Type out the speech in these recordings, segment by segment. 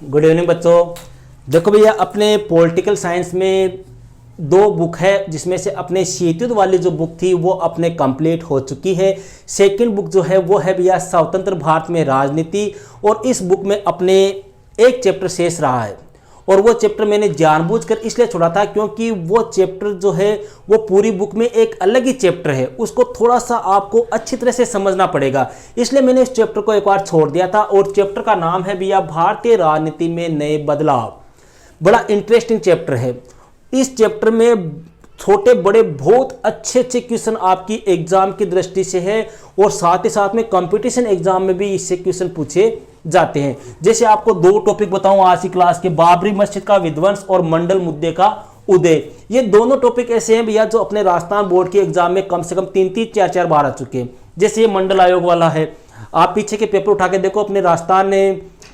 Good evening बच्चों। देखो भैया, अपने पॉलिटिकल साइंस में दो बुक है, जिसमें से अपने शीतयुद्ध वाली जो बुक थी वो अपने कंप्लीट हो चुकी है। सेकंड बुक जो है वो है भैया स्वतंत्र भारत में राजनीति, और इस बुक में अपने एक चैप्टर शेष रहा है। और वो चैप्टर मैंने जानबूझकर इसलिए छोड़ा था क्योंकि वो चैप्टर जो है वो पूरी बुक में एक अलग ही चैप्टर है, उसको थोड़ा सा आपको अच्छी तरह से समझना पड़ेगा, इसलिए मैंने इस चैप्टर को एक बार छोड़ दिया था। और चैप्टर का नाम है भैया भारतीय राजनीति में नए बदलाव। बड़ा इंटरेस्टिंग चैप्टर है। इस चैप्टर में छोटे बड़े बहुत अच्छे अच्छे क्वेश्चन आपकी एग्जाम की दृष्टि से है, और साथ ही साथ में कंपटीशन एग्जाम में भी इससे क्वेश्चन पूछे जाते हैं। जैसे आपको दो टॉपिक बताऊं आज की क्लास के, बाबरी मस्जिद का विध्वंस और मंडल मुद्दे का उदय। ये दोनों टॉपिक ऐसे हैं भैया जो अपने राजस्थान बोर्ड के एग्जाम में कम से कम 3-3 4-4 बार आ चुके हैं। जैसे ये मंडल आयोग वाला है, आप पीछे के पेपर उठा के देखो अपने राजस्थान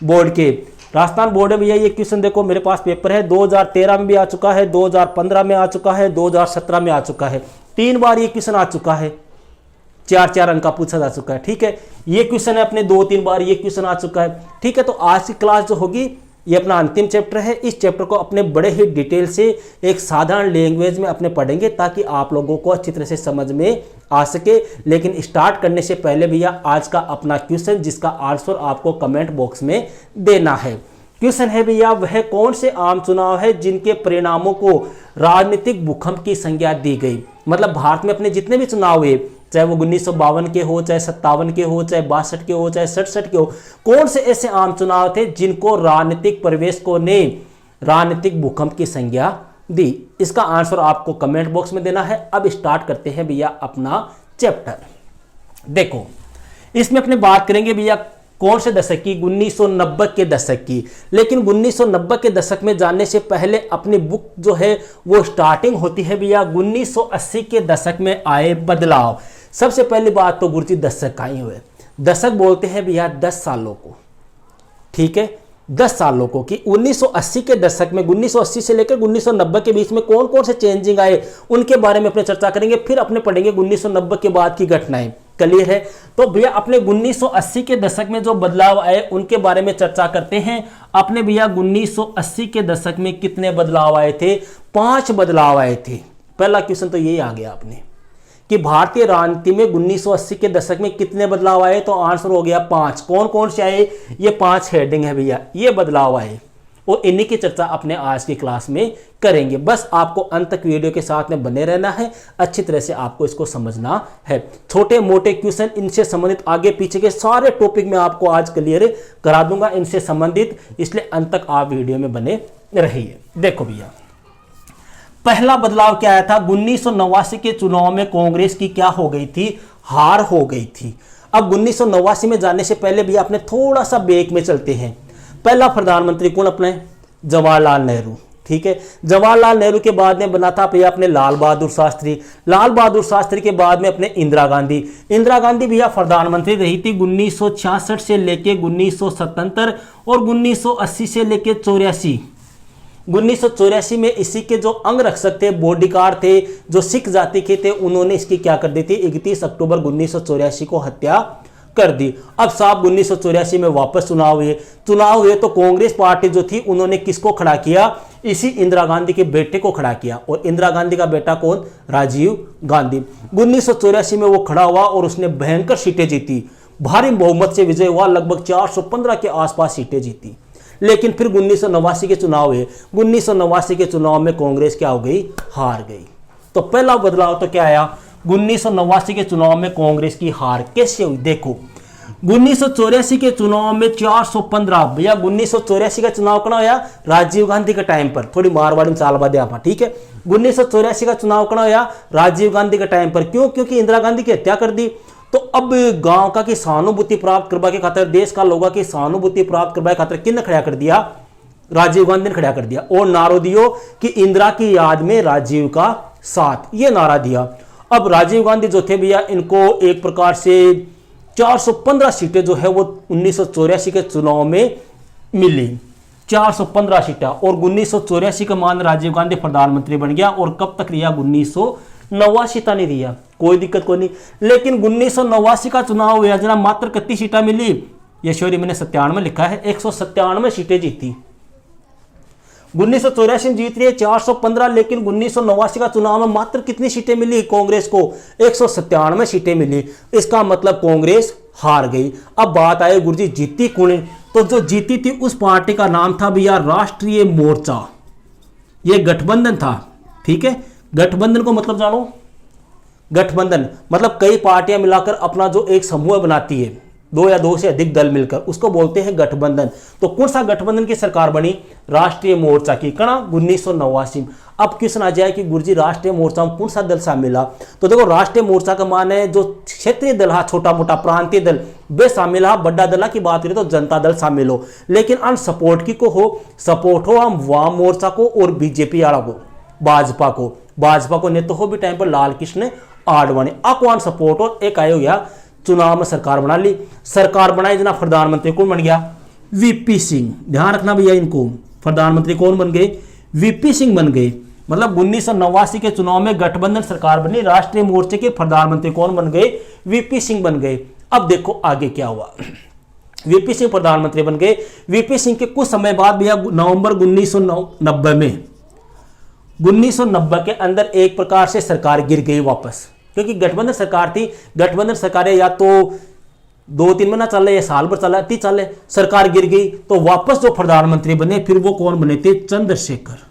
बोर्ड के। राजस्थान बोर्ड में भैया ये क्वेश्चन देखो, मेरे पास पेपर है, 2013 में भी आ चुका है, 2015 में आ चुका है, 2017 में आ चुका है। 3 बार ये क्वेश्चन आ चुका है, 4-4 अंक का पूछा जा चुका है। ठीक है, ये क्वेश्चन है अपने 2-3 बार ये क्वेश्चन आ चुका है। ठीक है, तो आज की क्लास जो होगी ये अपना अंतिम चैप्टर है। इस चैप्टर को अपने बड़े ही डिटेल से एक साधारण लैंग्वेज में अपने पढ़ेंगे ताकि आप लोगों को अच्छी तरह से समझ में आ सके। लेकिन स्टार्ट करने से पहले भैया आज का अपना क्वेश्चन, जिसका आंसर आपको कमेंट बॉक्स में देना है। क्वेश्चन है भैया, वह कौन से आम चुनाव है जिनके परिणामों को राजनीतिक भूकंप की संज्ञा दी गई। मतलब भारत में अपने जितने भी चुनाव हुए, चाहे वो 1952 के हो, चाहे 57 के हो, चाहे 62 के हो, चाहे 67 के हो, कौन से ऐसे आम चुनाव थे जिनको राजनीतिक परिवेशकों ने राजनीतिक भूकंप की संज्ञा दी। इसका आंसर आपको कमेंट बॉक्स में देना है। अब स्टार्ट करते हैं भैया अपना चैप्टर। देखो, इसमें अपने बात करेंगे भैया कौन से दशक की, 1990 के दशक की। लेकिन 1990 के दशक में जाने से पहले अपनी बुक जो है वो स्टार्टिंग होती है भैया 1980 के दशक में आए बदलाव। सबसे पहली बात तो गुरुजी दशक का ही हुए। दशक बोलते हैं भैया 10 सालों को। ठीक है, 10 सालों को कि 1980 के दशक में 1980 से लेकर 1990 के बीच में कौन कौन से चेंजिंग आए उनके बारे में अपने चर्चा करेंगे। फिर अपने पढ़ेंगे 1990 के बाद की घटनाएं। क्लियर है? तो भैया अपने 1980 के दशक में जो बदलाव आए उनके बारे में चर्चा करते हैं। अपने भैया 1980 के दशक में कितने बदलाव आए थे? 5 बदलाव आए थे। पहला क्वेश्चन तो यही आ गया आपने कि भारतीय राजनीति में 1980 के दशक में कितने बदलाव आए, तो आंसर हो गया 5। कौन कौन से आए? ये 5 हेडिंग है भैया, ये बदलाव आए, और इन्हीं की चर्चा अपने आज की क्लास में करेंगे। बस आपको अंत तक वीडियो के साथ में बने रहना है, अच्छी तरह से आपको इसको समझना है। छोटे मोटे क्वेश्चन, इनसे संबंधित आगे पीछे के सारे टॉपिक में आपको आज क्लियर करा दूंगा इनसे संबंधित, इसलिए अंत तक आप वीडियो में बने रहिए। देखो भैया, पहला बदलाव क्या आया था? 1989 के चुनाव में कांग्रेस की क्या हो गई थी? हार हो गई थी। अब 1989 में जाने से पहले भी अपने थोड़ा सा बैक में चलते हैं। पहला प्रधानमंत्री कौन? अपने जवाहरलाल नेहरू। ठीक है, जवाहरलाल नेहरू के बाद में बना था भैया अपने लाल बहादुर शास्त्री। लाल बहादुर शास्त्री के बाद में अपने इंदिरा गांधी। इंदिरा गांधी भैया प्रधानमंत्री रही थी 1966 से लेके 1977 और 1980 से लेके 84। 1984 में इसी के जो अंग रक्षक थे, बॉडीगार्ड थे, जो सिख जाति के थे, उन्होंने इसकी क्या कर दी थी? 31 अक्टूबर 1984 को हत्या कर दी। अब साहब 1984 में वापस चुनाव हुए तो कांग्रेस पार्टी जो थी उन्होंने किसको खड़ा किया? इसी इंदिरा गांधी के बेटे को खड़ा किया। और इंदिरा गांधी का बेटा कौन? राजीव गांधी। 1984 में वो खड़ा हुआ और उसने भयंकर सीटें जीती, भारी बहुमत से विजय हुआ, लगभग 415 के आसपास सीटें जीती। लेकिन फिर 1989 के चुनाव हुए। 1989 के चुनाव में कांग्रेस क्या हो गई? हार गई। तो पहला बदलाव तो क्या आया? 1989 के चुनाव में कांग्रेस की हार कैसे हुई? देखो, 1984 के चुनाव में 415 भैया 1984 का चुनाव कौन होया? राजीव गांधी के टाइम पर। थोड़ी मारवाड़ी में चाल बादे आप। ठीक है, 1984 का चुनाव कौन होया? राजीव गांधी के टाइम पर। क्यों? क्योंकि इंदिरा गांधी की हत्या कर दी। तो अब गांव का की सहानुभूति प्राप्त करवा के खातिर, देश का लोगों की सहानुभूति प्राप्त करवा के खातिर किन खड़ा कर दिया? राजीव गांधी ने खड़ा कर दिया। और नारो दियो कि इंदिरा की याद में राजीव का साथ, ये नारा दिया। अब राजीव गांधी जो थे भैया, इनको एक प्रकार से 415 सीटें जो है वो 1984 के चुनाव में मिली, 415 सीटें। और 1984 के मान राजीव गांधी प्रधानमंत्री बन गया। और कब तक रिया? 1989 तक नहीं रिया, कोई दिक्कत कोई नहीं। लेकिन 1989 का चुनाव हुआ जना, मात्र कितनी सीटें मिली? ये सॉरी मैंने 97 लिखा है, 197 सीटें जीती। 1984 में जीत रही है 415, लेकिन 1989 का चुनाव में मात्र कितनी सीटें मिली कांग्रेस को? 197 सीटें मिली। इसका मतलब कांग्रेस हार गई। अब बात आए गुरुजी जीती कौन? तो जो जीती थी उस पार्टी का नाम था भैया राष्ट्रीय मोर्चा। ये गठबंधन था, ठीक है। गठबंधन को मतलब जानो, गठबंधन मतलब कई पार्टियां मिलाकर अपना जो एक समूह बनाती है, 2 या 2 से अधिक दल मिलकर, उसको बोलते हैं गठबंधन। तो कौन सा गठबंधन की सरकार बनी? राष्ट्रीय मोर्चा की। कना 1989। अब क्वेश्चन आ जाए कि गुरुजी राष्ट्रीय मोर्चा में कौन सा दल शामिल है? तो देखो राष्ट्रीय मोर्चा का मान है जो क्षेत्रीय दल है, छोटा मोटा प्रांतीय दल वे शामिल है। बड़ा दल की बात करें तो जनता दल शामिल हो, लेकिन अन सपोर्ट की को हो, सपोर्ट हो हम वाम मोर्चा को और बीजेपी वाला को, भाजपा को नेता हो भी टाइम पर लाल कृष्ण आडवाणी। अकवान सपोर्ट और एक आए हो गया चुनाव में सरकार बना ली। सरकार बनाई जना प्रधानमंत्री कौन बन गया? वीपी सिंह। ध्यान रखना भैया इनको, प्रधानमंत्री कौन बन गए? वीपी सिंह बन गए। मतलब 1989 के चुनाव में गठबंधन सरकार बनी, राष्ट्रीय मोर्चे के प्रधानमंत्री कौन बन गए? वीपी सिंह बन गए। अब देखो आगे क्या हुआ। वीपी सिंह प्रधानमंत्री बन गए। वीपी सिंह के कुछ समय बाद भैया नवंबर 1990 में 1990 के अंदर एक प्रकार से सरकार गिर गई वापस, क्योंकि गठबंधन सरकार थी। गठबंधन सरकारें या तो 2-3 महीना चल या साल भर चले, सरकार गिर गई तो वापस जो प्रधानमंत्री बने फिर वो कौन बने थे? चंद्रशेखर।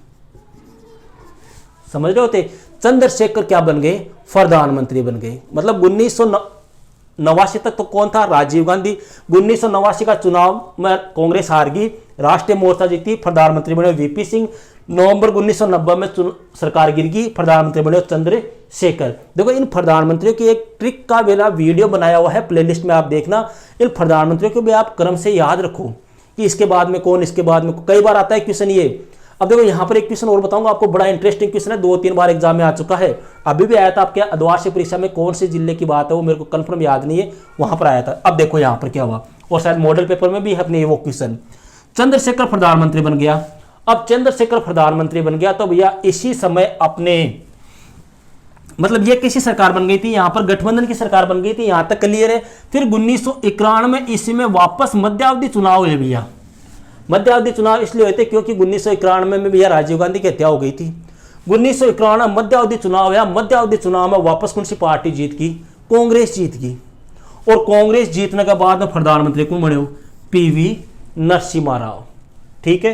समझ रहे होते? चंद्रशेखर क्या बन गए? प्रधानमंत्री बन गए। मतलब 1989 तक तो कौन था? राजीव गांधी। 1989 का चुनाव में कांग्रेस हार गई, राष्ट्रीय मोर्चा जीती, प्रधानमंत्री बने वीपी सिंह। नवंबर 1990 में सरकार गिर गई, प्रधानमंत्री बने चंद्रशेखर। देखो इन प्रधानमंत्रियों की एक ट्रिक का मेरा वीडियो बनाया हुआ है, प्लेलिस्ट में आप देखना। इन प्रधानमंत्रियों को भी आप क्रम से याद रखो कि इसके बाद में कौन, इसके बाद में कई बार आता है क्वेश्चन ये। अब देखो यहाँ पर एक क्वेश्चन और बताऊंगा आपको, बड़ा इंटरेस्टिंग क्वेश्चन है, 2-3 बार एग्जाम में आ चुका है। अभी भी आया था आपके द्वादश परीक्षा में, कौन से जिले की बात है वो मेरे को कंफर्म याद नहीं है, वहां पर आया था। अब देखो यहाँ पर क्या हुआ, और शायद मॉडल पेपर में भी है अपने वो क्वेश्चन। चंद्रशेखर प्रधानमंत्री बन गया। अब चंद्रशेखर प्रधानमंत्री बन गया तो भैया इसी समय अपने मतलब ये किसी सरकार बन गई थी, यहां पर गठबंधन की सरकार बन गई थी, यहां तक क्लियर है। फिर 1991 इसी में वापस मध्यावधि चुनाव हुए भैया। मध्यावधि चुनाव इसलिए हुए थे क्योंकि 1991 में भैया राजीव गांधी की हत्या हो गई थी। 1991 मध्यावधि चुनाव हुआ। मध्यावधि चुनाव में वापस कौन सी पार्टी जीत गई? कांग्रेस जीत गई। और कांग्रेस जीतने के बाद में प्रधानमंत्री कौन बने हो? पीवी नरसिम्हा राव। ठीक है।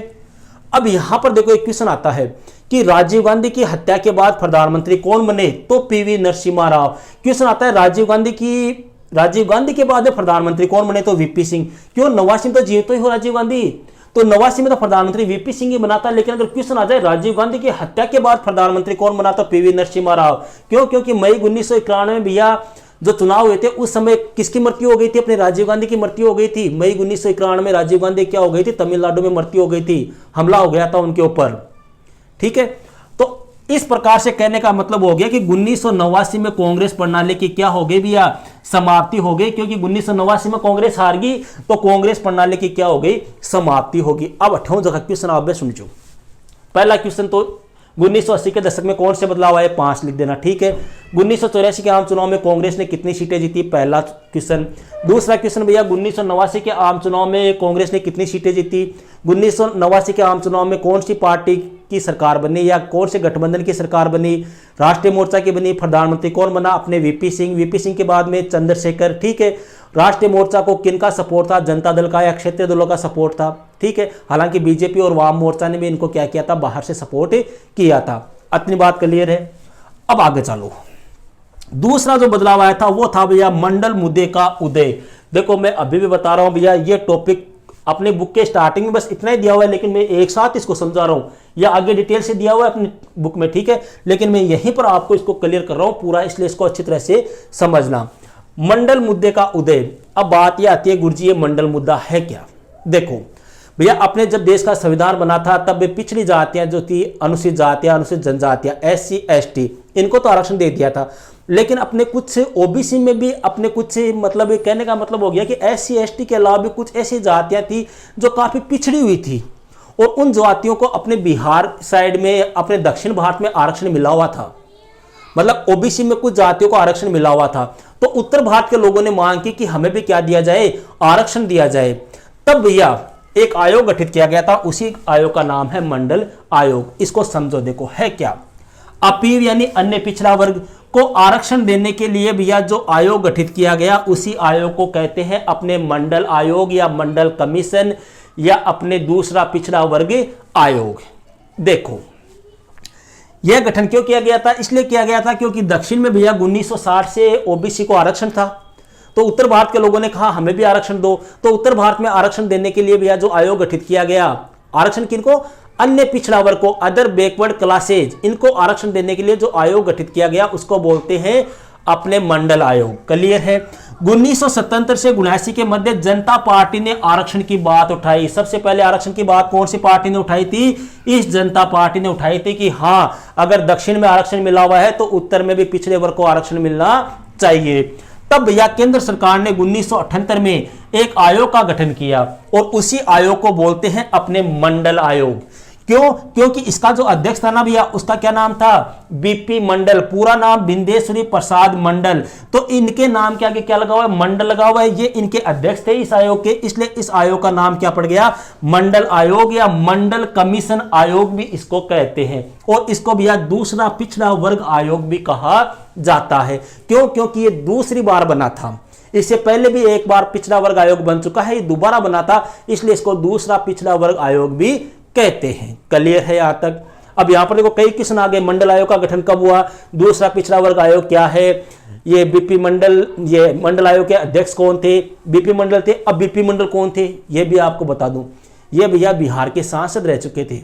अब यहां पर देखो एक क्वेश्चन आता है कि राजीव गांधी की हत्या के बाद प्रधानमंत्री कौन बने? तो पीवी नरसिम्हा राव। क्वेश्चन आता है राजीव गांधी के बाद में प्रधानमंत्री कौन बने? तो वीपी सिंह। क्यों? 89 में तो जीतो ही हो राजीव गांधी, तो 89 में तो प्रधानमंत्री वीपी सिंह ही बनाता। लेकिन अगर क्वेश्चन आ जाए राजीव गांधी की हत्या के बाद प्रधानमंत्री कौन बना? तो पीवी नरसिम्हा राव। क्यों? क्योंकि मई 1991 में भैया जो चुनाव हुए थे उस समय किसकी मृत्यु हो गई थी? अपने राजीव गांधी की मृत्यु हो गई थी। मई 1991 में राजीव गांधी क्या हो गई थी? तमिलनाडु में मृत्यु हो गई थी, हमला हो गया था उनके ऊपर। ठीक है। तो इस प्रकार से कहने का मतलब हो गया कि 1989 में कांग्रेस प्रणाली की क्या हो गई भैया? समाप्ति हो गई। क्योंकि 1989 में कांग्रेस हार गई तो कांग्रेस प्रणाली की क्या हो गई? समाप्ति होगी। अब 8वां जगह क्वेश्चन आप सुनिए। पहला क्वेश्चन तो 1980 के दशक में कौन से बदलाव आए? 5 लिख देना। ठीक है। 1984 के आम चुनाव में कांग्रेस ने कितनी सीटें जीती? पहला क्वेश्चन। दूसरा क्वेश्चन भैया 1989 के आम चुनाव में कांग्रेस ने कितनी सीटें जीती? 1989 के आम चुनाव में कौन सी पार्टी की सरकार बनी या कौन से गठबंधन की सरकार बनी? राष्ट्रीय मोर्चा की बनी। प्रधानमंत्री कौन बना? अपने वीपी सिंह। वीपी सिंह के बाद में चंद्रशेखर। ठीक है। राष्ट्रीय मोर्चा को किन का सपोर्ट था? जनता दल का या क्षेत्रीय दलों का सपोर्ट था। ठीक है। हालांकि बीजेपी और वाम मोर्चा ने भी इनको क्या किया था? बाहर से सपोर्ट किया था। इतनी बात क्लियर है। अब आगे चलो। दूसरा जो बदलाव आया था वो था भैया मंडल मुद्दे का उदय। देखो मैं अभी भी बता रहा हूं भैया, ये टॉपिक अपने बुक के स्टार्टिंग में बस इतना ही दिया हुआ है, लेकिन मैं एक साथ इसको समझा रहा हूं, या आगे डिटेल से दिया हुआ है अपनी बुक में। ठीक है। लेकिन मैं यहीं पर आपको इसको क्लियर कर रहा हूं पूरा, इसलिए इसको अच्छी तरह से समझना। मंडल मुद्दे का उदय। अब बात यह आती है गुरुजी ये मंडल मुद्दा है क्या? देखो भैया अपने जब देश का संविधान बना था तब वे पिछड़ी जातियां जो थी, अनुसूचित जातियां, अनुसूचित जनजातियां, SC ST, इनको तो आरक्षण दे दिया था। लेकिन अपने कुछ OBC में भी अपने कुछ मतलब कहने का मतलब हो गया कि SC ST के अलावा भी कुछ ऐसी जातियां थी जो काफी पिछड़ी हुई थी, और उन जातियों को अपने बिहार साइड में, अपने दक्षिण भारत में आरक्षण मिला हुआ था। मतलब OBC में कुछ जातियों को आरक्षण मिला हुआ था। तो उत्तर भारत के लोगों ने मांग की कि हमें भी क्या दिया जाए, आरक्षण दिया जाए। तब भैया एक आयोग गठित किया गया था, उसी आयोग का नाम है मंडल आयोग। इसको समझो, देखो है क्या, अपील यानी अन्य पिछड़ा वर्ग को आरक्षण देने के लिए भैया जो आयोग गठित किया गया, उसी आयोग को कहते हैं अपने मंडल आयोग या मंडल कमीशन या अपने दूसरा पिछड़ा वर्ग आयोग। देखो यह गठन क्यों किया गया था, इसलिए किया गया था क्योंकि दक्षिण में भैया 1960 से ओबीसी को आरक्षण था, तो उत्तर भारत के लोगों ने कहा हमें भी आरक्षण दो। तो उत्तर भारत में आरक्षण देने के लिए भैया जो आयोग गठित किया गया, आरक्षण किनको, अन्य पिछड़ा वर्ग को, अदर बैकवर्ड क्लासेज, इनको आरक्षण देने के लिए जो आयोग गठित किया गया उसको बोलते हैं अपने मंडल आयोग। क्लियर है। 1977 से 79 के मध्य जनता पार्टी ने आरक्षण की बात उठाई। सबसे पहले आरक्षण की बात कौन सी पार्टी ने उठाई थी, इस जनता पार्टी ने उठाई थी कि हां अगर दक्षिण में आरक्षण मिला हुआ है तो उत्तर में भी पिछड़े वर्ग को आरक्षण मिलना चाहिए। तब भैया केंद्र सरकार ने 1978 में एक आयोग का गठन किया और उसी आयोग को बोलते हैं अपने मंडल आयोग। क्यों, क्योंकि इसका जो अध्यक्ष था ना भैया, उसका क्या नाम था, बीपी मंडल, पूरा नाम बिंदेश्वरी प्रसाद मंडल। तो इनके नाम के आगे क्या लगा हुआ है, मंडल लगा हुआ है। ये इनके अध्यक्ष थे इस आयोग के, इसलिए इस आयोग का नाम क्या पड़ गया, मंडल आयोग या मंडल कमीशन आयोग भी इसको कहते हैं। और इसको भैया दूसरा पिछड़ा वर्ग आयोग भी कहा जाता है। क्यों, क्योंकि ये दूसरी बार बना था, इससे पहले भी एक बार पिछड़ा वर्ग आयोग बन चुका है, ये दोबारा बना था, इसलिए इसको दूसरा पिछड़ा वर्ग आयोग भी कहते हैं। क्लियर है यहां तक। अब यहां पर देखो कई क्वेश्चन आ गए, मंडल आयोग का गठन कब हुआ, दूसरा पिछड़ा वर्ग आयोग क्या है, ये बीपी मंडल, ये मंडल आयोग के अध्यक्ष कौन थे, बीपी मंडल थे। अब बीपी मंडल कौन थे ये भी आपको बता दूं, ये भैया बिहार के सांसद रह चुके थे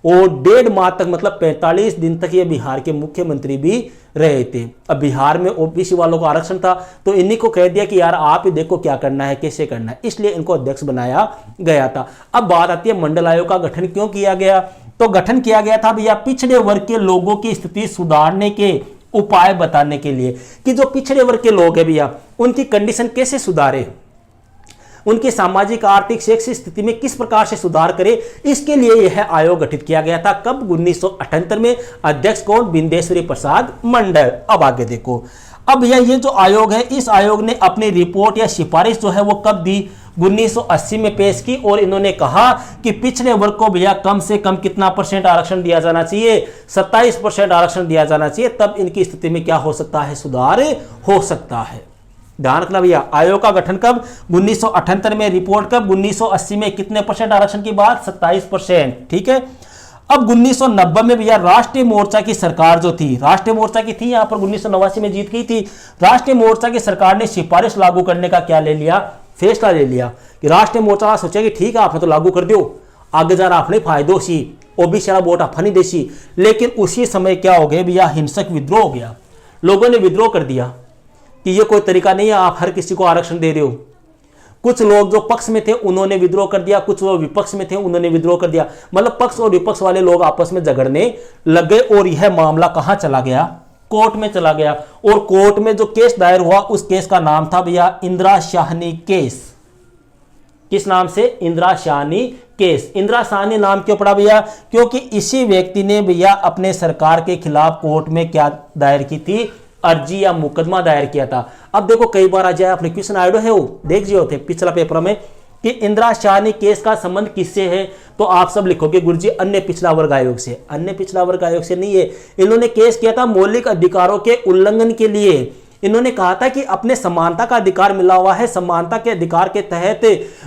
और 1.5 माह तक, मतलब 45 दिन तक ये बिहार के मुख्यमंत्री भी रहे थे। अब बिहार में ओबीसी वालों को आरक्षण था, तो इन्हीं को कह दिया कि यार आप ही देखो क्या करना है, कैसे करना है, इसलिए इनको अध्यक्ष बनाया गया था। अब बात आती है मंडल आयोग का गठन क्यों किया गया, तो गठन किया गया था भैया पिछड़े वर्ग के लोगों की स्थिति सुधारने के उपाय बताने के लिए, कि जो पिछड़े वर्ग के लोग हैं भैया उनकी कंडीशन कैसे सुधारे, उनकी सामाजिक आर्थिक शैक्षिक स्थिति में किस प्रकार से सुधार करे, इसके लिए यह आयोग गठित किया गया था। कब, 1978 में। अध्यक्ष कौन, बिंदेश्वरी प्रसाद मंडल। अब आगे देखो, अब भैया ये जो आयोग है, इस आयोग ने अपनी रिपोर्ट या सिफारिश जो है वो कब दी, 1980 में पेश की। और इन्होंने कहा कि पिछड़े वर्ग को भैया कम से कम कितना % आरक्षण दिया जाना चाहिए, 27% आरक्षण दिया जाना चाहिए, तब इनकी स्थिति में क्या हो सकता है, सुधार हो सकता है। ध्यान रखना भैया, आयोग का गठन कब, 1978 में, रिपोर्ट कब, 1980 में। कितने % आरक्षण की बात, 27%। ठीक है। अब 1990 में भैया राष्ट्रीय मोर्चा की सरकार जो थी, राष्ट्रीय मोर्चा की थी यहां पर, 1989 में जीत गई थी। राष्ट्रीय मोर्चा की सरकार ने सिफारिश लागू करने का क्या ले लिया, फैसला ले लिया कि राष्ट्रीय मोर्चा सोचा कि ठीक है आपने तो लागू कर दियो, आगे जा रहा अपने फायदों सी, ओबीसी वोट अपनी देसी। लेकिन उसी समय क्या हो गया भैया, हिंसक विद्रोह हो गया, लोगों ने विद्रोह कर दिया कि ये कोई तरीका नहीं है, आप हर किसी को आरक्षण दे रहे हो। कुछ लोग जो पक्ष में थे उन्होंने विद्रोह कर दिया, कुछ लोग विपक्ष में थे उन्होंने विद्रोह कर दिया, मतलब पक्ष और विपक्ष वाले लोग आपस में झगड़ने लग गए। और यह मामला कहां चला गया, कोर्ट में चला गया। और कोर्ट में जो केस दायर हुआ उस केस का नाम था भैया इंदिरा शाहनी केस। किस नाम से, इंदिरा शाहनी केस। इंदिरा शाहनी नाम क्यों पड़ा भैया, क्योंकि इसी व्यक्ति ने भैया अपने सरकार के खिलाफ कोर्ट में क्या दायर की थी, अर्जी या मुकदमा दायर किया था। अब देखो कई बार आ जाए अपने क्वेश्चन आइडो है वो देख जियो थे पिछला पेपर में कि इंदिरा शाहनी केस का संबंध किससे है, तो आप सब लिखोगे गुरुजी अन्य पिछड़ा वर्ग आयोग से। अन्य पिछड़ा वर्ग आयोग से नहीं है, इन्होंने केस किया था मौलिक अधिकारों के उल्लंघन के लिए। इन्होंने कहा था कि अपने समानता का अधिकार मिला हुआ है, समानता के अधिकार के तहत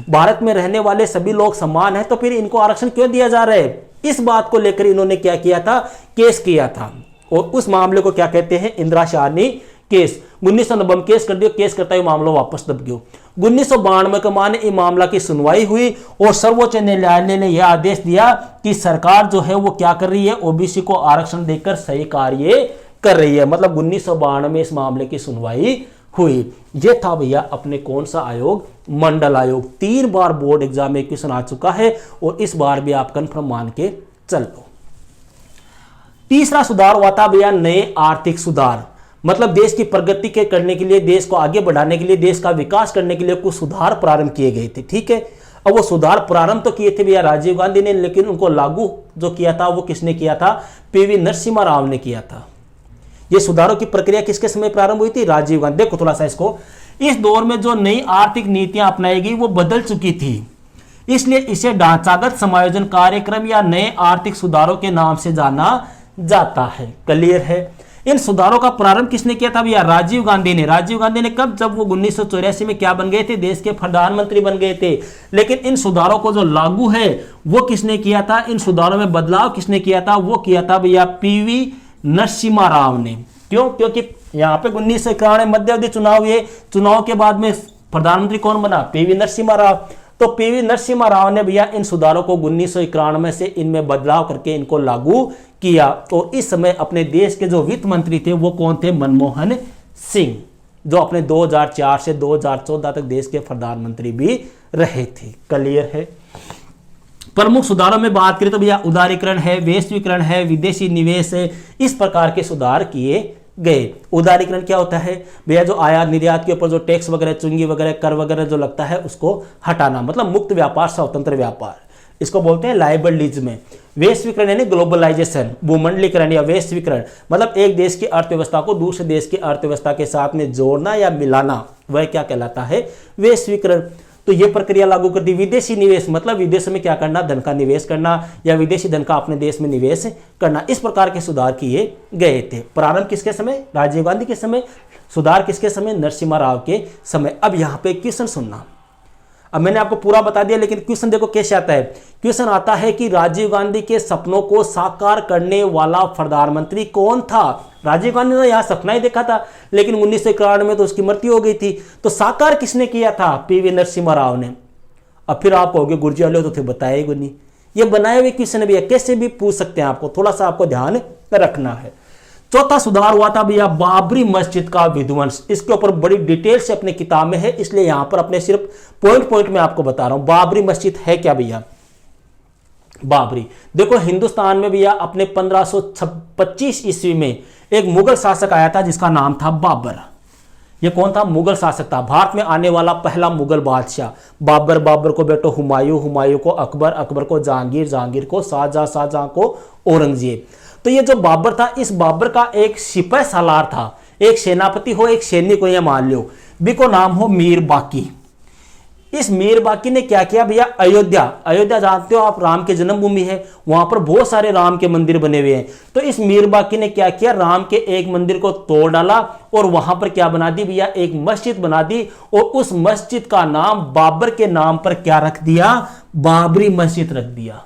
भारत में रहने वाले सभी लोग समान हैं, तो फिर इनको आरक्षण क्यों दिया जा रहा है, इस बात को लेकर इन्होंने क्या किया था, केस किया था। और उस मामले को क्या कहते हैं, इंदिरा शाहनी केस। 1990 में केस कर दिया, केस करता हुआ मामला वापस दब गया। 1992 के माने इस मामला की सुनवाई हुई और सर्वोच्च न्यायालय ने यह आदेश दिया कि सरकार जो है वो क्या कर रही है, ओबीसी को आरक्षण देकर सही कार्य कर रही है। मतलब 1992 में इस मामले की सुनवाई हुई। ये था भैया अपने कौन सा आयोग, मंडल आयोग। 3 बार बोर्ड एग्जाम में क्वेश्चन आ चुका है और इस बार भी आप कंफर्म मान के चल लो। तीसरा सुधार हुआ था भैया नए आर्थिक सुधार, मतलब देश की प्रगति के करने के लिए, देश को आगे बढ़ाने के लिए, देश का विकास करने के लिए कुछ सुधार प्रारंभ किए गए थे। ठीक है। अब वो सुधार प्रारंभ तो किए थे भैया राजीव गांधी ने, लेकिन उनको लागू जो किया था वो किसने किया था, पीवी नरसिम्हा राव ने किया था। ये सुधारों की प्रक्रिया किसके समय प्रारंभ हुई थी? राजीव गांधी। देखो थोड़ा सा इसको, इस दौर में जो नई आर्थिक नीतियां अपनाई गई वो बदल चुकी थी, इसलिए इसे ढांचागत समायोजन कार्यक्रम या नए आर्थिक सुधारों के नाम से जाना जाता है। क्लियर है? इन सुधारों का प्रारंभ किसने किया था भैया? राजीव गांधी ने। राजीव गांधी ने कब? जब वो 1984 में क्या बन गए थे? देश के प्रधानमंत्री बन गए थे। लेकिन इन सुधारों को जो लागू है वो किसने किया था? इन सुधारों में बदलाव किसने किया था? वो किया था भैया पीवी नरसिम्हा राव ने। क्यों? क्योंकि यहाँ पे 1991 मध्य अवधि चुनाव हुए, चुनाव के बाद में प्रधानमंत्री कौन बना? पीवी नरसिम्हा राव। तो पीवी नरसिम्हा राव ने भैया इन सुधारों को 1991 से इनमें बदलाव करके इनको लागू किया। और इस समय अपने देश के जो वित्त मंत्री थे वो कौन थे? मनमोहन सिंह, जो अपने 2004 से 2014 तक देश के प्रधानमंत्री भी रहे थे। क्लियर है? प्रमुख सुधारों में बात करें तो भैया उदारीकरण है, वैश्वीकरण है, विदेशी निवेश है, इस प्रकार के सुधार किए गए। उदारीकरण क्या होता है भैया? जो आयात निर्यात के ऊपर जो टैक्स वगैरह, चुंगी वगैरह, कर वगैरह जो लगता है उसको हटाना, मतलब मुक्त व्यापार, स्वतंत्र व्यापार, इसको बोलते हैं लाइबरलिज्म। वैश्वीकरण यानी ग्लोबलाइजेशन, भूमंडलीकरण या वैश्वीकरण, मतलब एक देश की अर्थव्यवस्था को दूसरे देश की अर्थव्यवस्था के साथ में जोड़ना या मिलाना, वह क्या कहलाता है? वैश्वीकरण। तो ये प्रक्रिया लागू कर दी। विदेशी निवेश, मतलब विदेश में क्या करना? धन का निवेश करना या विदेशी धन का अपने देश में निवेश करना, इस प्रकार के सुधार किए गए थे। प्रारंभ किसके समय? राजीव गांधी के समय। सुधार किसके समय? नरसिम्हा राव के समय। अब यहाँ पे क्वेश्चन सुनना, अब मैंने आपको पूरा बता दिया, लेकिन क्वेश्चन देखो कैसे आता है। क्वेश्चन आता है कि राजीव गांधी के सपनों को साकार करने वाला प्रधानमंत्री कौन था? राजीव गांधी ने यहाँ सपना ही देखा था, लेकिन 1991 में तो उसकी मृत्यु हो गई थी। तो साकार किसने किया था? पीवी नरसिम्हा राव ने। अब फिर आप कहोगे गुरुजी वाले तो थे, बताए नहीं। ये बनाए हुए क्वेश्चन है भैया, कैसे भी पूछ सकते हैं आपको, थोड़ा सा आपको ध्यान रखना है। चौथा सुधार हुआ था भैया बाबरी मस्जिद का विध्वंस। इसके ऊपर बड़ी डिटेल से अपने किताब में है, इसलिए यहां पर अपने सिर्फ पॉइंट पॉइंट में आपको बता रहा हूं। बाबरी मस्जिद है क्या भैया? बाबरी, देखो हिंदुस्तान में भैया अपने 1525 ईस्वी में एक मुगल शासक आया था जिसका नाम था बाबर। ये कौन था? मुगल शासक था, भारत में आने वाला पहला मुगल बादशाह। बाबर, बाबर को बेटो हुमायूं, हुमायूं को अकबर, अकबर को जहांगीर, जहांगीर को शाहजहां, शाहजहां को औरंगजेब। तो ये जो बाबर था, इस बाबर का एक सिपाही सालार था, एक सेनापति हो, एक सैनिक हो, ये मान लो, बी को नाम हो मीर बाकी। इस मीर बाकी ने क्या किया भैया? अयोध्या, अयोध्या जानते हो आप, राम की जन्मभूमि है, वहां पर बहुत सारे राम के मंदिर बने हुए हैं। तो इस मीर बाकी ने क्या किया? राम के एक मंदिर को तोड़ डाला और वहां पर क्या बना दी भैया? एक मस्जिद बना दी, और उस मस्जिद का नाम बाबर के नाम पर क्या रख दिया? बाबरी मस्जिद रख दिया।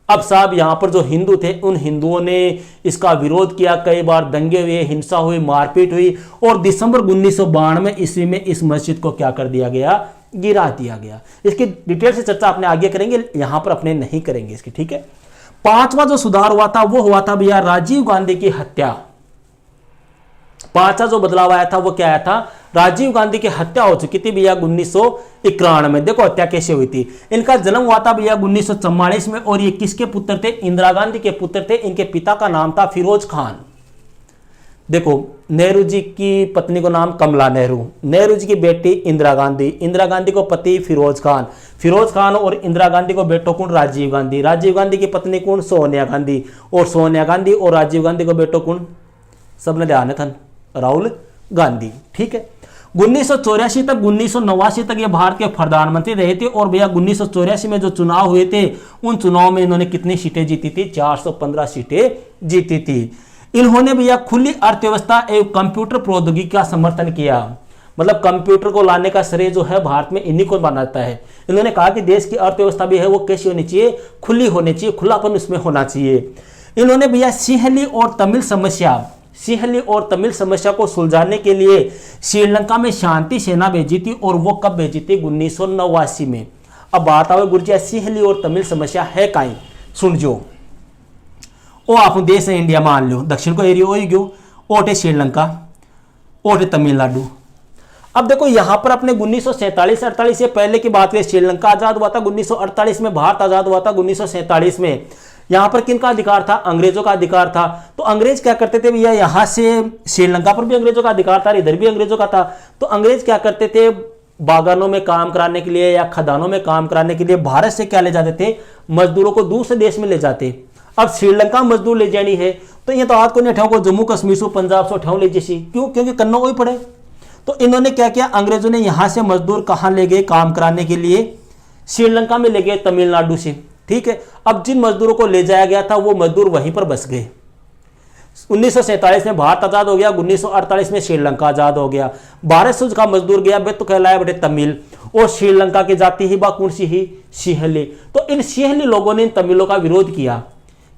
अब साहब यहां पर जो हिंदू थे, उन हिंदुओं ने इसका विरोध किया, कई बार दंगे हुए, हिंसा हुई, मारपीट हुई, और दिसंबर 1992 ईस्वी में इस मस्जिद को क्या कर दिया गया? गिरा दिया गया। इसकी डिटेल से चर्चा अपने आगे करेंगे, यहां पर अपने नहीं करेंगे इसकी, ठीक है। पांचवा जो सुधार हुआ था वो हुआ था भैया राजीव गांधी की हत्या। पांचवा जो बदलाव आया था वो क्या आया था? राजीव गांधी की हत्या हो चुकी थी भैया 1991 में। देखो हत्या कैसे हुई थी। इनका जन्म हुआ था भैया 1944 में, और ये किसके पुत्र थे? इंदिरा गांधी के पुत्र थे। इनके पिता का नाम था फिरोज खान। देखो नेहरू जी की पत्नी को नाम कमला नेहरू, नेहरू जी की बेटी इंदिरा गांधी, इंदिरा गांधी को पति फिरोज खान, फिरोज खान और इंदिरा गांधी को बेटो कौन? राजीव गांधी, राजीव गांधी की पत्नी कौन? सोनिया गांधी, और सोनिया गांधी और राजीव गांधी को बेटो कौन? सबने ध्यान था, राहुल गांधी, ठीक है। 1984 तक 1989 तक ये भारत के प्रधानमंत्री रहे थे, और भैया 1984 में जो चुनाव हुए थे उन चुनाव में इन्होंने कितनी सीटें जीती थी? 415 सीटें जीती थी। इन्होंने भैया खुली अर्थव्यवस्था एवं कंप्यूटर प्रौद्योगिकी का समर्थन किया, मतलब कंप्यूटर को लाने का श्रेय जो है भारत में इन्हीं को बनाता है। इन्होंने कहा कि देश की अर्थव्यवस्था भी है वो कैसी होनी चाहिए? खुली होनी चाहिए, खुलापन उसमें होना चाहिए। इन्होंने भैया सिंहली और तमिल समस्या को सुलझाने के लिए श्रीलंका में शांति सेना भेजी थी, और वो कब भेजी थी? 1989 में। अब बात आओ गुरुजी सिंहली और तमिल समस्या है कहीं? सुन जो ओ आप देश है इंडिया मान लो, दक्षिण को एरिया हो गयो, ओटे श्रीलंका, ओटे तमिलनाडु। अब देखो यहां पर अपने 1947-48 से पहले की बात करें, श्रीलंका आजाद हुआ था 1948 में, भारत आजाद हुआ था 1947 में। यहां पर किन का अधिकार था? अंग्रेजों का अधिकार था। तो अंग्रेज क्या करते थे भैया? यहां से श्रीलंका पर भी अंग्रेजों का अधिकार था, इधर भी अंग्रेजों का था। तो अंग्रेज क्या करते थे? बागानों में काम कराने के लिए या खदानों में काम कराने के लिए भारत से क्या ले जाते थे? मजदूरों को दूसरे देश में ले जाते। अब श्रीलंका मजदूर ले जानी है तो ये तो हाथ को नहीं उठाओ, को जम्मू कश्मीर से पंजाब से उठाओ ले जैसी, क्यों? क्योंकि करना वही पड़े। तो इन्होंने क्या किया, अंग्रेजों ने यहां से मजदूर कहां ले गए काम कराने के लिए? श्रीलंका में ले गए, तमिलनाडु से। ठीक है, अब जिन मजदूरों को ले जाया गया था वो मजदूर वहीं पर बस गए। 1947 में भारत आजाद हो गया, 1948 में श्रीलंका आजाद हो गया। भारत से उसका मजदूर गया बे तो कहलाया बड़े तमिल, और श्रीलंका की जाति ही बा कौन सी ही? सिंहली। तो इन सिंहली लोगों ने इन तमिलों का विरोध किया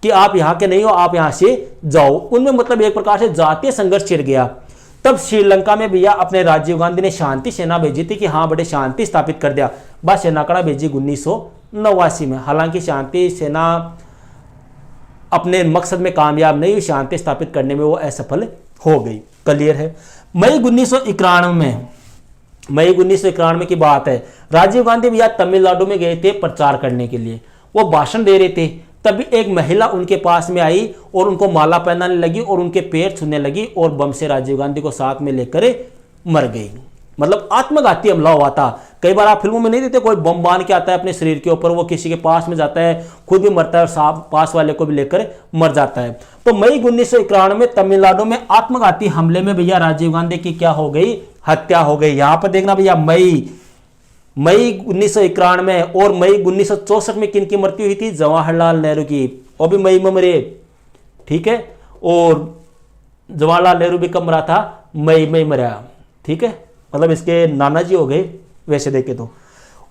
कि आप यहाँ के नहीं हो, आप यहाँ से जाओ। उनमें मतलब एक प्रकार से जातीय संघर्ष छिड़ गया। तब श्रीलंका में भैया अपने राजीव गांधी ने शांति सेना भेजी थी कि हाँ बड़े शांति स्थापित कर दिया। बस सेना कड़ा भेजी 1989 में। हालांकि शांति सेना अपने मकसद में कामयाब नहीं हुई, शांति स्थापित करने में वो असफल हो गई। क्लियर है। मई 1991 की बात है, राजीव गांधी भैया तमिलनाडु में गए थे प्रचार करने के लिए। वो भाषण दे रहे थे, तभी एक महिला उनके पास में आई और उनको माला पहनाने लगी और उनके पैर छूने लगी और बम से राजीव गांधी को साथ में लेकर मर गई। मतलब आत्मघाती हमला हुआ था। कई बार आप फिल्मों में नहीं देते, कोई बम बांध के आता है अपने शरीर के ऊपर, वो किसी के पास में जाता है, खुद भी मरता है और पास वाले को भी लेकर मर जाता है। तो मई 1991 में तमिलनाडु में आत्मघाती हमले में भैया राजीव गांधी की क्या हो गई? हत्या हो गई। यहां पर देखना भैया, मई 1991 में और मई 1964 में किन की मृत्यु हुई थी? जवाहरलाल नेहरू की। और भी मई में मरे। ठीक है, और जवाहरलाल नेहरू भी कब मरा था? मई में मरा। ठीक है, मतलब इसके नाना जी हो गए वैसे देखे तो।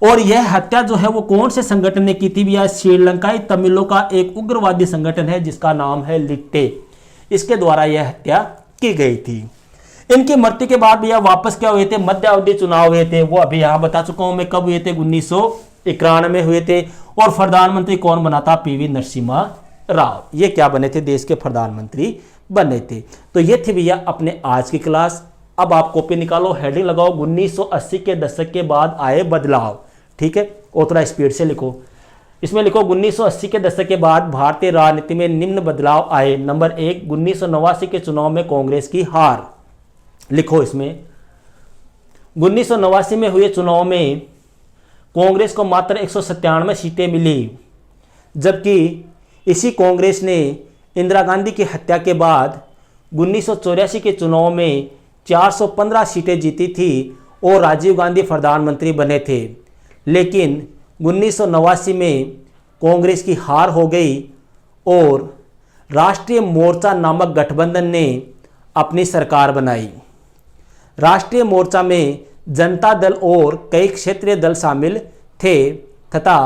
और यह हत्या जो है वो कौन से संगठन ने की थी भैया? श्रीलंकाई तमिलों का एक उग्रवादी संगठन है जिसका नाम है लिट्टे। इसके द्वारा यह हत्या की गई थी। इनकी मृत्यु के बाद भैया वापस क्या हुए थे? मध्यावधि चुनाव हुए थे। वो अभी यहां बता चुका हूं मैं कब हुए थे, 1991 में हुए थे। और प्रधानमंत्री कौन बना था? पीवी नरसिम्हा राव। ये क्या बने थे? देश के प्रधानमंत्री बने थे। तो ये थी भैया अपने आज की क्लास। अब आप कॉपी निकालो, हेडिंग लगाओ 1980 के दशक के बाद आए बदलाव। ठीक है, और थोड़ा स्पीड से लिखो। इसमें लिखो 1980 के दशक के बाद भारतीय राजनीति में निम्न बदलाव आए। नंबर 1, 1989 के चुनाव में कांग्रेस की हार। लिखो इसमें 1989 में हुए चुनाव में कांग्रेस को मात्र 197 सीटें मिली, जबकि इसी कांग्रेस ने इंदिरा गांधी की हत्या के बाद 1984 के चुनाव में 415 सीटें जीती थी और राजीव गांधी प्रधानमंत्री बने थे। लेकिन 1989 में कांग्रेस की हार हो गई और राष्ट्रीय मोर्चा नामक गठबंधन ने अपनी सरकार बनाई। राष्ट्रीय मोर्चा में जनता दल और कई क्षेत्रीय दल शामिल थे तथा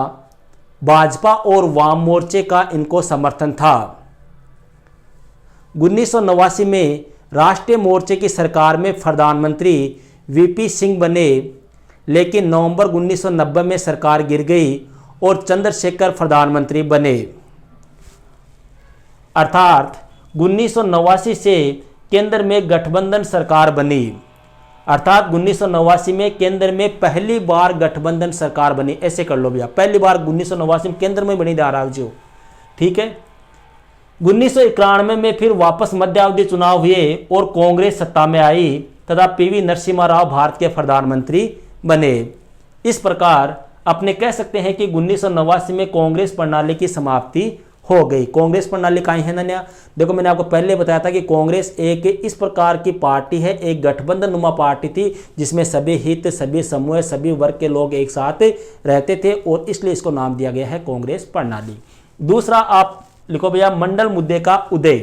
भाजपा और वाम मोर्चे का इनको समर्थन था। 1989 में राष्ट्रीय मोर्चे की सरकार में प्रधानमंत्री वीपी सिंह बने, लेकिन नवंबर 1990 में सरकार गिर गई और चंद्रशेखर प्रधानमंत्री बने। अर्थात 1989 से केंद्र में गठबंधन सरकार बनी। अर्थात 1989 में केंद्र में पहली बार गठबंधन सरकार बनी। ऐसे कर लो भैया, पहली बार 1989 में केंद्र में बनी धाराव जो। ठीक है, 1991 में फिर वापस मध्यावधि चुनाव हुए और कांग्रेस सत्ता में आई तथा पीवी नरसिम्हा राव भारत के प्रधानमंत्री बने। इस प्रकार अपने कह सकते हैं कि 1989 में कांग्रेस प्रणाली की समाप्ति हो गई। कांग्रेस प्रणाली कहाँ है नन्या? देखो मैंने आपको पहले बताया था कि कांग्रेस एक इस प्रकार की पार्टी है, एक गठबंधन नुमा पार्टी थी जिसमें सभी हित, सभी समूह, सभी वर्ग के लोग एक साथ रहते थे और इसलिए इसको नाम दिया गया है कांग्रेस प्रणाली। दूसरा आप लिखो भैया मंडल मुद्दे का उदय।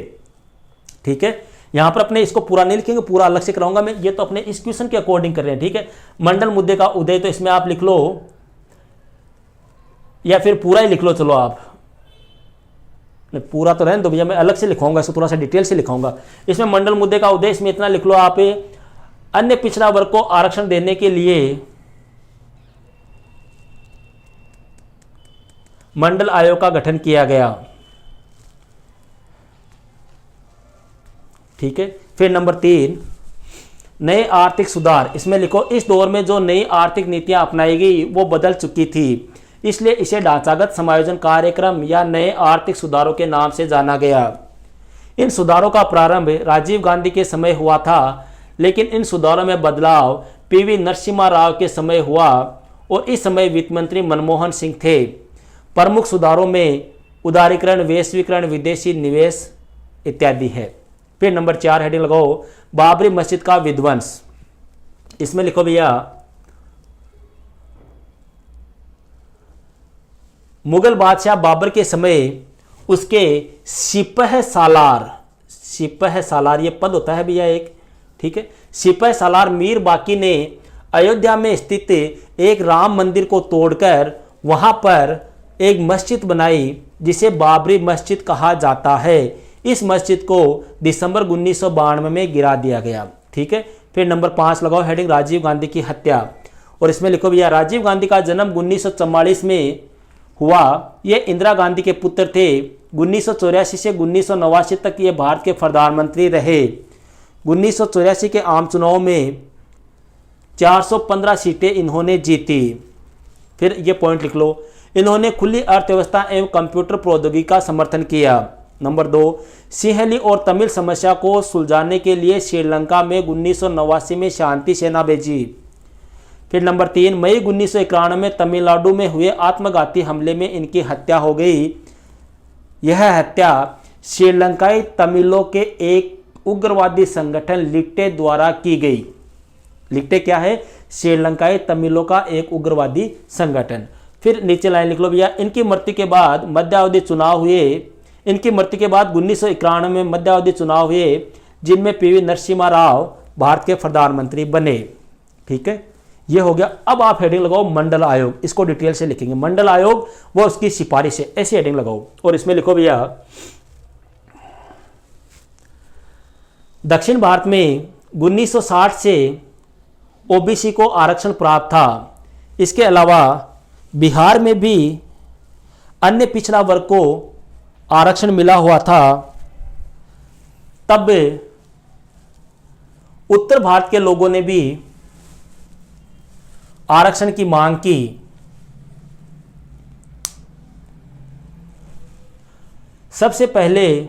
ठीक है, यहां पर अपने इसको पूरा नहीं लिखेंगे, पूरा अलग से कराऊंगा मैं, ये तो अपने इस क्वेश्चन के अकॉर्डिंग कर रहे हैं। ठीक है, मंडल मुद्दे का उदय, तो इसमें आप लिख लो या फिर पूरा ही लिख लो। चलो आप पूरा तो रहने दो भैया, मैं अलग से लिखाऊंगा, इसको थोड़ा सा डिटेल से लिखाऊंगा। इसमें मंडल मुद्दे का उदय, इसमें इतना लिख लो आप, अन्य पिछड़ा वर्ग को आरक्षण देने के लिए मंडल आयोग का गठन किया गया। ठीक है, फिर नंबर 3, नए आर्थिक सुधार। इसमें लिखो इस दौर में जो नई आर्थिक नीतियां अपनाई गई वो बदल चुकी थी, इसलिए इसे ढांचागत समायोजन कार्यक्रम या नए आर्थिक सुधारों के नाम से जाना गया। इन सुधारों का प्रारंभ राजीव गांधी के समय हुआ था, लेकिन इन सुधारों में बदलाव पीवी नरसिम्हा राव के समय हुआ और इस समय वित्त मंत्री मनमोहन सिंह थे। प्रमुख सुधारों में उदारीकरण, वैश्वीकरण, विदेशी निवेश इत्यादि है। फिर नंबर 4 हेडिंग लगाओ, बाबरी मस्जिद का विध्वंस। इसमें लिखो भैया, मुगल बादशाह बाबर के समय उसके सिपह सालार ये पद होता है भैया एक, ठीक है। सिपह सालार मीर बाकी ने अयोध्या में स्थित एक राम मंदिर को तोड़कर वहां पर एक मस्जिद बनाई जिसे बाबरी मस्जिद कहा जाता है। इस मस्जिद को दिसंबर 1992 में गिरा दिया गया, ठीक है। फिर नंबर 5 लगाओ हेडिंग, राजीव गांधी की हत्या। और इसमें लिखो भैया, राजीव गांधी का जन्म 1944 में हुआ। ये इंदिरा गांधी के पुत्र थे। 1984 से 1989 तक ये भारत के प्रधानमंत्री रहे। 1984 के आम चुनाव में 415 सीटें इन्होंने जीती। फिर ये पॉइंट लिख लो, इन्होंने खुली अर्थव्यवस्था एवं कंप्यूटर प्रौद्योगिकी का समर्थन किया। नंबर 2, सिंहली और तमिल समस्या को सुलझाने के लिए श्रीलंका में 1989 में शांति सेना भेजी। फिर नंबर 3, मई 1991 में तमिलनाडु में हुए आत्मघाती हमले में इनकी हत्या हो गई। यह हत्या श्रीलंकाई तमिलों के एक उग्रवादी संगठन लिट्टे द्वारा की गई। लिट्टे क्या है? श्रीलंकाई तमिलों का एक उग्रवादी संगठन। फिर नीचे लाइन लिख लो भैया, इनकी मृत्यु के बाद मध्यावधि चुनाव हुए। इनकी मृत्यु के बाद 1991 में मध्यावधि चुनाव हुए जिनमें पीवी नरसिम्हा राव भारत के प्रधानमंत्री बने, ठीक है। ये हो गया। अब आप हेडिंग लगाओ मंडल आयोग, इसको डिटेल से लिखेंगे। मंडल आयोग वो उसकी सिफारिश है, ऐसी हेडिंग लगाओ। और इसमें लिखो भैया, दक्षिण भारत में 1960 से ओबीसी को आरक्षण प्राप्त था। इसके अलावा बिहार में भी अन्य पिछड़ा वर्ग को आरक्षण मिला हुआ था। तब उत्तर भारत के लोगों ने भी आरक्षण की मांग की। सबसे पहले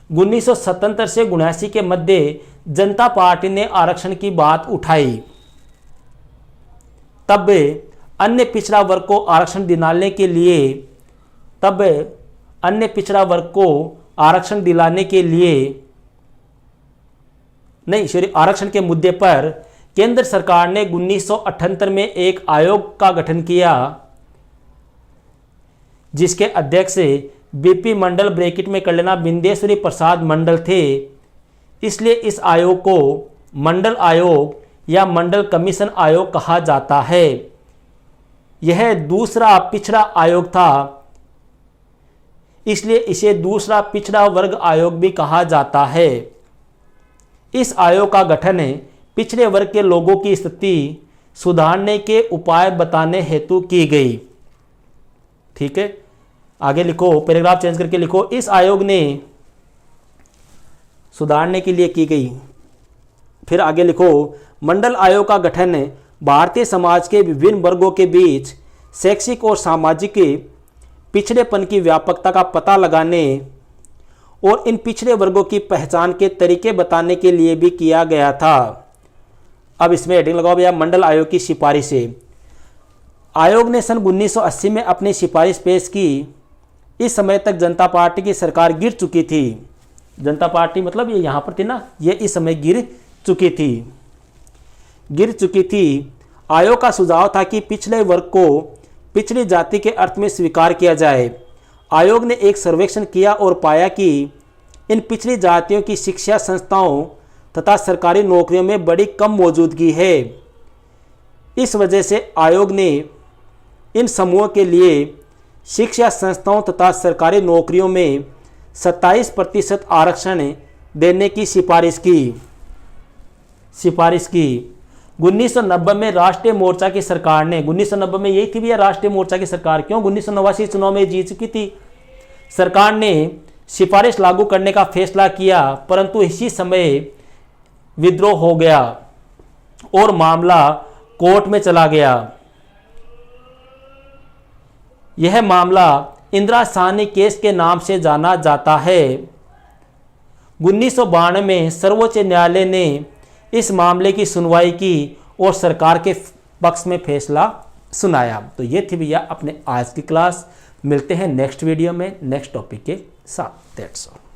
1977 से 1979 के मध्य जनता पार्टी ने आरक्षण की बात उठाई। तब अन्य पिछड़ा वर्ग को आरक्षण दिलाने के लिए आरक्षण के मुद्दे पर केंद्र सरकार ने 1978 में एक आयोग का गठन किया जिसके अध्यक्ष बीपी मंडल ब्रैकेट में कर लेना बिंदेश्वरी प्रसाद मंडल थे। इसलिए इस आयोग को मंडल आयोग या मंडल कमीशन आयोग कहा जाता है। यह दूसरा पिछड़ा आयोग था, इसलिए इसे दूसरा पिछड़ा वर्ग आयोग भी कहा जाता है। इस आयोग का गठन पिछड़े वर्ग के लोगों की स्थिति सुधारने के उपाय बताने हेतु की गई, ठीक है। आगे लिखो, पैराग्राफ चेंज करके लिखो, इस आयोग ने सुधारने के लिए की गई। फिर आगे लिखो, मंडल आयोग का गठन भारतीय समाज के विभिन्न वर्गों के बीच शैक्षिक और सामाजिक पिछड़ेपन की व्यापकता का पता लगाने और इन पिछड़े वर्गों की पहचान के तरीके बताने के लिए भी किया गया था। अब इसमें हेडिंग लगाओ भैया, मंडल आयोग की सिफारिश है। आयोग ने सन 1980 में अपनी सिफारिश पेश की। इस समय तक जनता पार्टी की सरकार गिर चुकी थी। जनता पार्टी मतलब ये यहाँ पर थी ना, ये इस समय गिर चुकी थी। आयोग का सुझाव था कि पिछड़े वर्ग को पिछड़ी जाति के अर्थ में स्वीकार किया जाए। आयोग ने एक सर्वेक्षण किया और पाया कि इन पिछड़ी जातियों की शिक्षा संस्थाओं तथा सरकारी नौकरियों में बड़ी कम मौजूदगी है। इस वजह से आयोग ने इन समूहों के लिए शिक्षा संस्थाओं तथा सरकारी नौकरियों में 27% आरक्षण देने की सिफारिश की। 1990 में राष्ट्रीय मोर्चा की सरकार ने, 1990 में यही थी भैया राष्ट्रीय मोर्चा की सरकार, क्यों 1989 चुनाव में जीत चुकी थी। सरकार ने सिफारिश लागू करने का फैसला किया, परंतु इसी समय विद्रोह हो गया और मामला कोर्ट में चला गया। यह मामला इंदिरा साहनी केस के नाम से जाना जाता है। 1992 में सर्वोच्च न्यायालय ने इस मामले की सुनवाई की और सरकार के पक्ष में फैसला सुनाया। तो ये थी भैया अपने आज की क्लास। मिलते हैं नेक्स्ट वीडियो में नेक्स्ट टॉपिक के साथ। That's all.